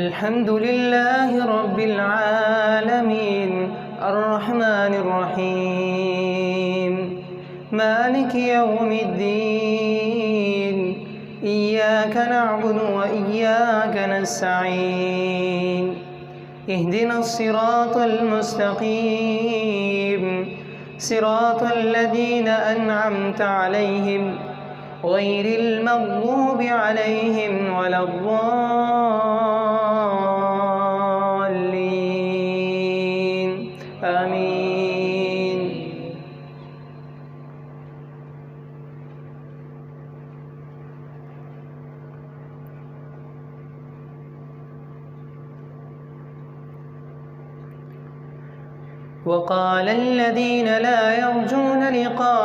الحمد لله رب العالمين الرحمن الرحيم مالك يوم الدين إياك نعبد وإياك نستعين اهدنا الصراط المستقيم صراط الذين أنعمت عليهم غير المغضوب عليهم ولا الضالين آمين. وقال الذين لا يرجون لقاءنا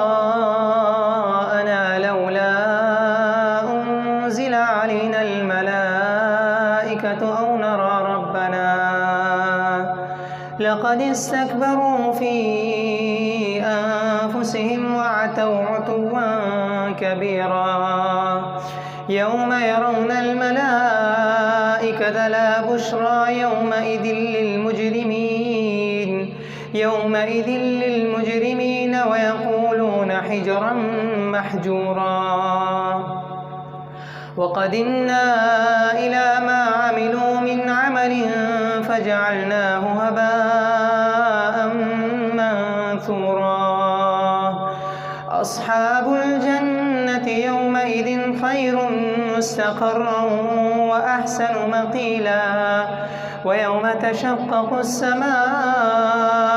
لولا أنزل علينا الملائكة أو نرى ربنا لقد استكبروا في أنفسهم وعتوا عتوا كبيرا يوم يرون الملائكة لا بشرى يومئذ للمجرمين ويقولون حجرا محجورا وقدمنا إلى ما عملوا من عمل فجعلناه هباء منثورا أصحاب الجنة يومئذ خير مستقرا وأحسن مقيلا ويوم تشقق السماء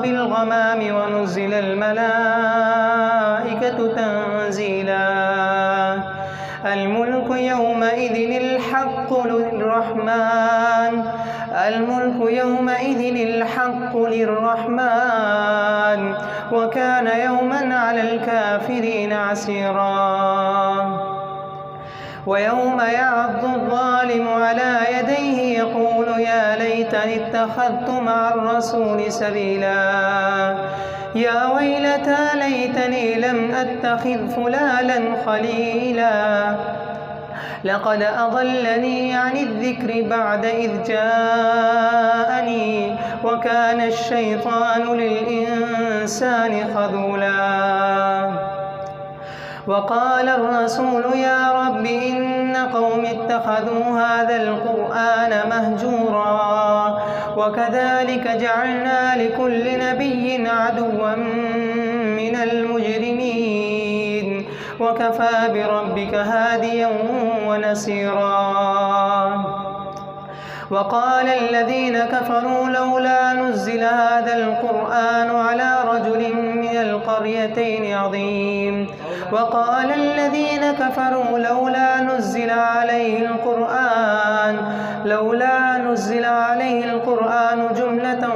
بالغمام ونزل الملائكة تنزيلا الملك يومئذ الحق للرحمن وكان يوما على الكافرين عسيرا ويوم يعض الظالم على يديه يقول يا ليتني اتخذت مع الرسول سبيلا يا ويلتى ليتني لم أتخذ فلانا خليلا لقد أضلني عن الذكر بعد إذ جاءني وكان الشيطان للإنسان خذولا وقال الرسول يا رب إن قوم اتخذوا هذا القرآن مهجورا وكذلك جعلنا لكل نبي عدوا من المجرمين وكفى بربك هاديا ونصيرا وقال الذين كفروا لولا نزل هذا القرآن على رجل من القريتين عظيم وقال الذين كفروا لولا نزل عليه القرآن جملة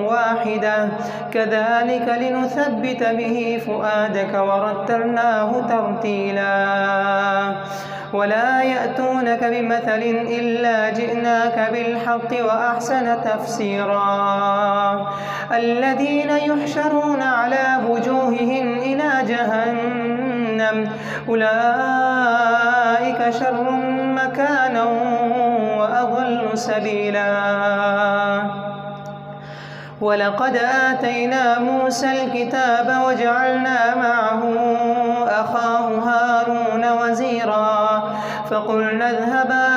واحدة كذلك لنثبت به فؤادك ورتلناه ترتيلا ولا يأتونك بمثل إلا جئناك بالحق وأحسن تفسيرا الذين يحشرون على وجوههم إلى جهنم أولئك شر مكانا وأضل سبيلا ولقد آتينا موسى الكتاب وجعلنا معه أخاه هارون وزيرا فقلنا اذهبا